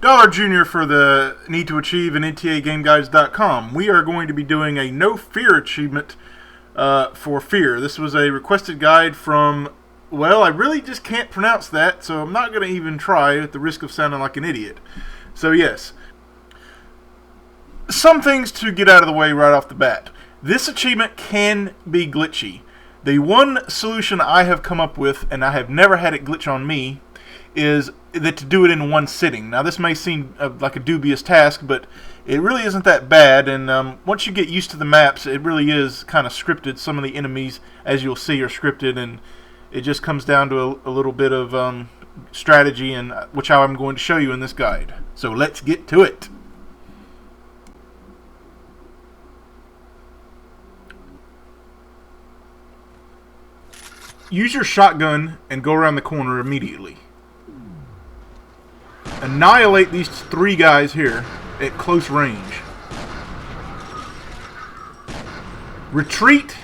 Dollar Jr. for the Need to Achieve and NTAGameGuides.com. We are going to be doing a No Fear achievement for Fear. This was a requested guide from, well, I really just can't pronounce that, so I'm not going to even try at the risk of sounding like an idiot. So yes, some things to get out of the way right off the bat. This achievement can be glitchy. The one solution I have come up with, and I have never had it glitch on me, is that to do it in one sitting. Now this may seem like a dubious task, but it really isn't that bad, and once you get used to the maps, it really is kind of scripted. Some of the enemies, as you'll see, are scripted, and it just comes down to a little bit of strategy, and which I'm going to show you in this guide. So let's get to it. Use your shotgun and go around the corner immediately. Annihilate these three guys here at close range. Retreat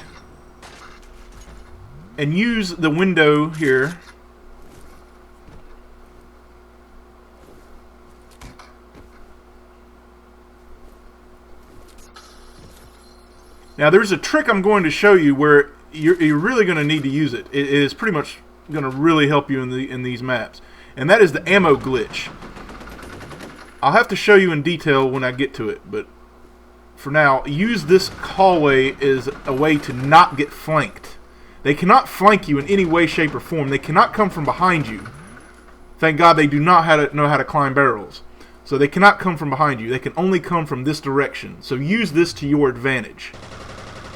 and use the window here. Now there's a trick I'm going to show you where you're really going to need to use it. It is pretty much going to really help you in these maps, and that is the ammo glitch. I'll have to show you in detail when I get to it, but for now, use this hallway as a way to not get flanked. They cannot flank you in any way, shape, or form. They cannot come from behind you. Thank God they do not know how to climb barrels. So they cannot come from behind you. They can only come from this direction. So use this to your advantage.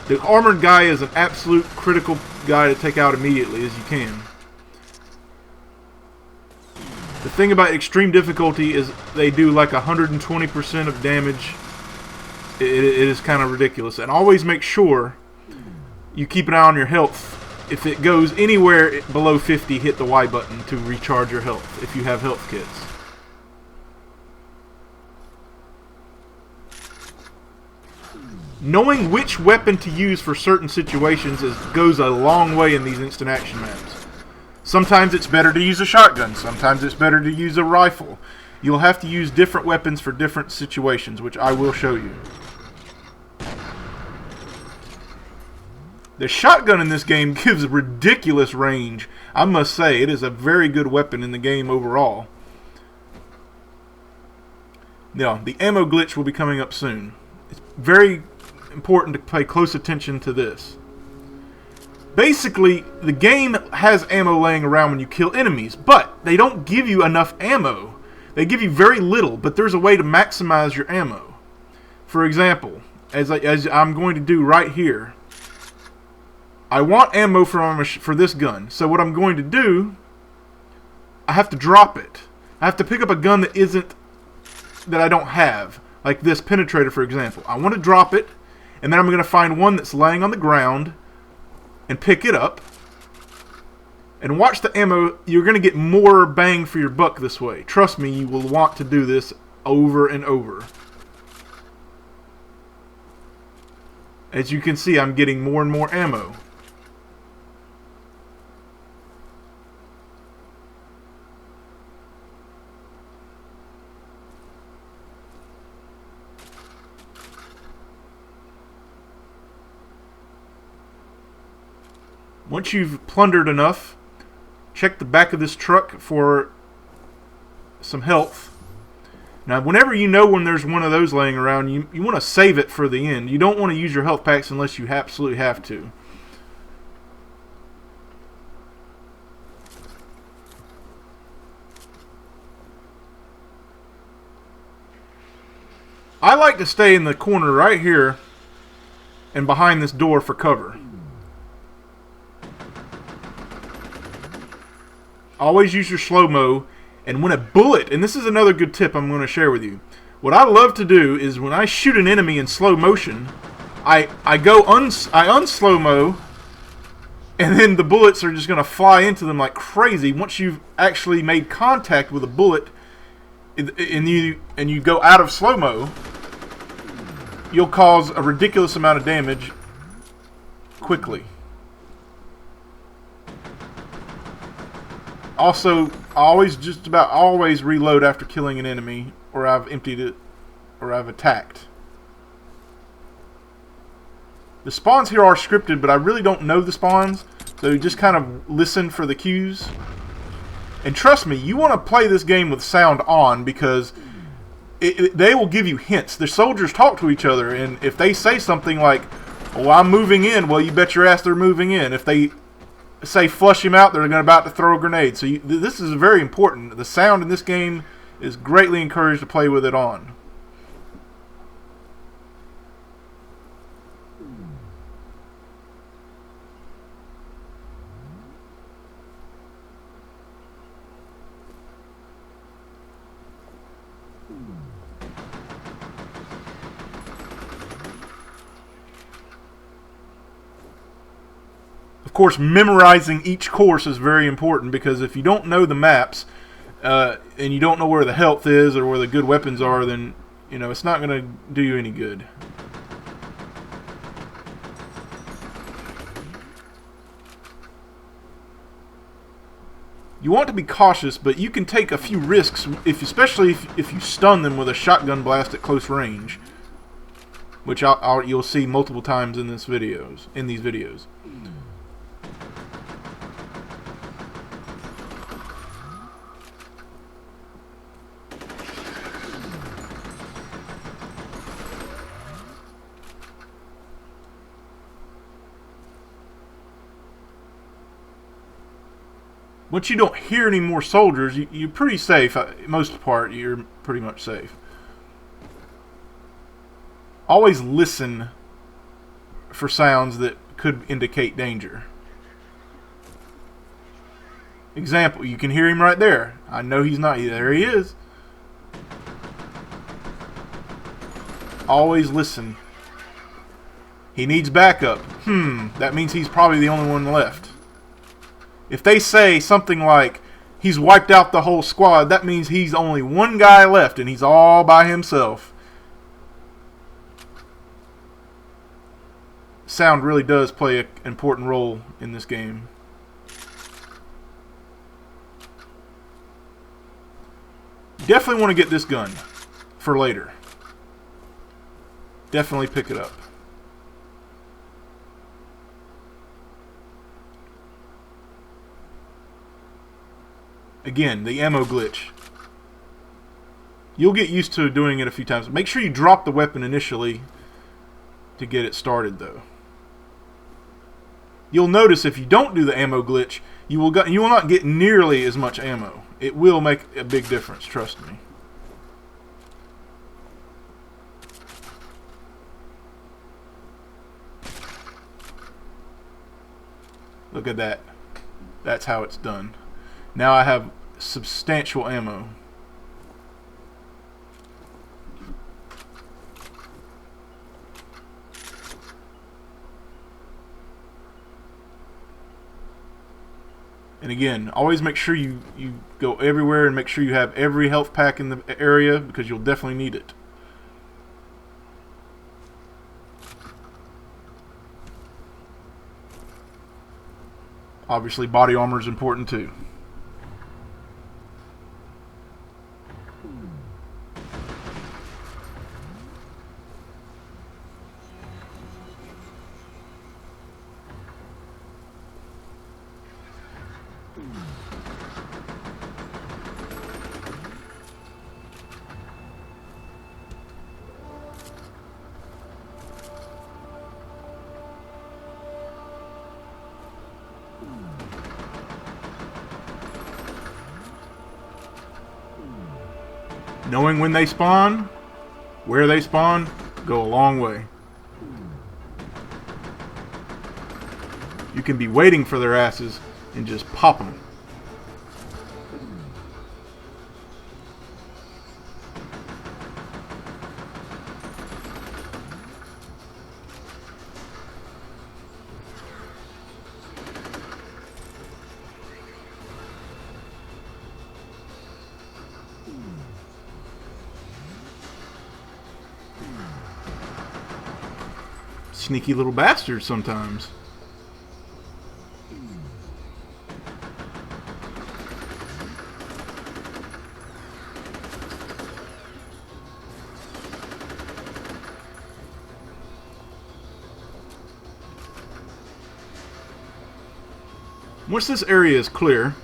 The armored guy is an absolute critical guy to take out immediately as you can. The thing about extreme difficulty is they do like 120% of damage. It is kind of ridiculous. And always make sure you keep an eye on your health. If it goes anywhere below 50, hit the Y button to recharge your health if you have health kits. Knowing which weapon to use for certain situations goes a long way in these instant action maps. Sometimes it's better to use a shotgun. Sometimes it's better to use a rifle. You'll have to use different weapons for different situations, which I will show you. The shotgun in this game gives ridiculous range. I must say, it is a very good weapon in the game overall. Now, the ammo glitch will be coming up soon. It's very important to pay close attention to this. Basically, the game has ammo laying around when you kill enemies, but they don't give you enough ammo. They give you very little, but there's a way to maximize your ammo. For example, as I'm going to do right here, I want ammo for this gun. So what I'm going to do, I have to drop it. I have to pick up a gun that I don't have, like this penetrator, for example. I want to drop it, and then I'm going to find one that's laying on the ground and pick it up. And watch the ammo. You're going to get more bang for your buck this way. Trust me, you will want to do this over and over. As you can see, I'm getting more and more ammo. Once you've plundered enough, check the back of this truck for some health. Now, whenever you know when there's one of those laying around, you want to save it for the end. You don't want to use your health packs unless you absolutely have to. I like to stay in the corner right here and behind this door for cover. Always use your slow-mo, and when a bullet, and this is another good tip I'm going to share with you. What I love to do is when I shoot an enemy in slow motion, I unslow-mo, and then the bullets are just going to fly into them like crazy. Once you've actually made contact with a bullet, and you go out of slow-mo, you'll cause a ridiculous amount of damage quickly. Also, just about always reload after killing an enemy, or I've emptied it, or I've attacked. The spawns here are scripted, but I really don't know the spawns, so just kind of listen for the cues. And trust me, you want to play this game with sound on, because they will give you hints. The soldiers talk to each other, and if they say something like, "Oh, I'm moving in," well, you bet your ass they're moving in. If they say "flush him out," they're about to throw a grenade. So this is very important. The sound in this game is greatly encouraged to play with it on. Of course, memorizing each course is very important, because if you don't know the maps and you don't know where the health is or where the good weapons are, then it's not going to do you any good. You want to be cautious, but you can take a few risks, especially if you stun them with a shotgun blast at close range, which you'll see multiple times in these videos. Once you don't hear any more soldiers, you're pretty safe. Most part, you're pretty much safe. Always listen for sounds that could indicate danger. Example, you can hear him right there. I know he's not. There he is. Always listen. He needs backup. That means he's probably the only one left. If they say something like, "He's wiped out the whole squad," that means he's only one guy left and he's all by himself. Sound really does play an important role in this game. Definitely want to get this gun for later. Definitely pick it up. Again, the ammo glitch. You'll get used to doing it a few times. Make sure you drop the weapon initially to get it started, though. You'll notice if you don't do the ammo glitch, you will not get nearly as much ammo. It will make a big difference, trust me. Look at that. That's how it's done. Now I have substantial ammo. And again, always make sure you go everywhere and make sure you have every health pack in the area, because you'll definitely need it. Obviously, body armor is important too. Knowing when they spawn, where they spawn, go a long way. You can be waiting for their asses and just pop them. Sneaky little bastards sometimes. Once this area is clear,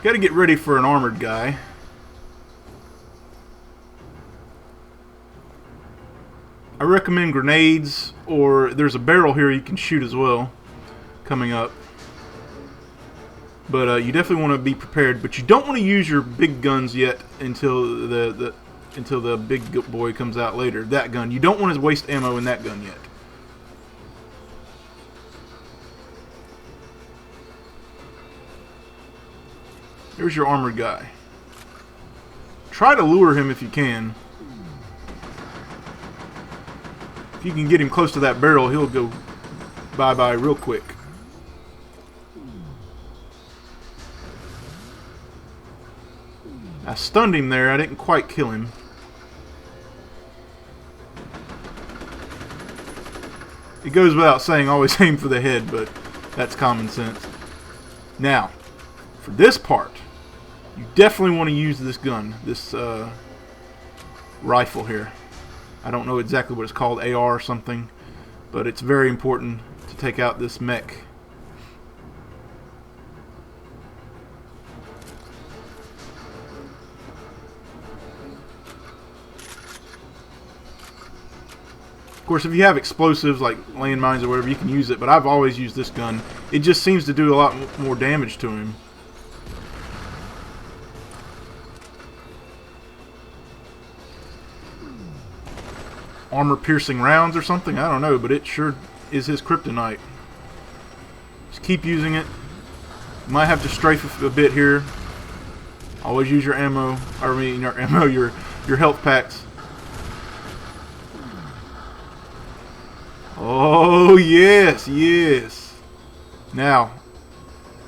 got to get ready for an armored guy. I recommend grenades, or there's a barrel here you can shoot as well coming up. But you definitely want to be prepared. But you don't want to use your big guns yet until the big boy comes out later. That gun. You don't want to waste ammo in that gun yet. There's your armored guy. Try to lure him if you can. If you can get him close to that barrel, he'll go bye-bye real quick. I stunned him there. I didn't quite kill him. It goes without saying, always aim for the head, but that's common sense. Now, for this part, you definitely want to use this gun, this rifle here. I don't know exactly what it's called, AR or something, but it's very important to take out this mech. Of course, if you have explosives like landmines or whatever, you can use it, but I've always used this gun. It just seems to do a lot more damage to him. Armor-piercing rounds or something, I don't know, but it sure is his kryptonite. Just keep using it. You might have to strafe a bit here. Always use your ammo, your health packs. Oh, yes, yes. Now,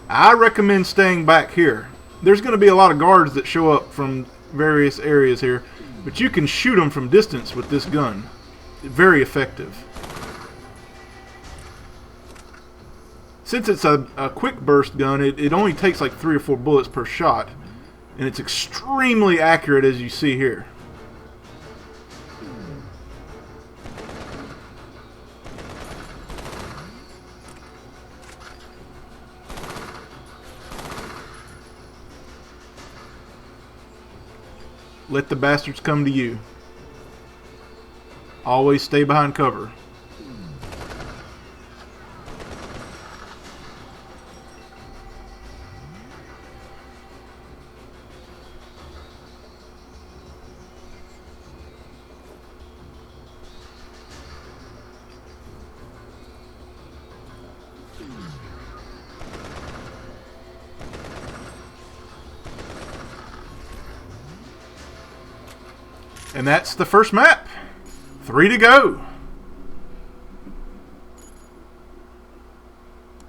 I recommend staying back here. There's going to be a lot of guards that show up from various areas here, but you can shoot them from distance with this gun. Very effective. Since it's a quick burst gun, it only takes like 3 or 4 bullets per shot, and it's extremely accurate, as you see here. Let the bastards come to you. Always stay behind cover. And that's the first map. 3 to go.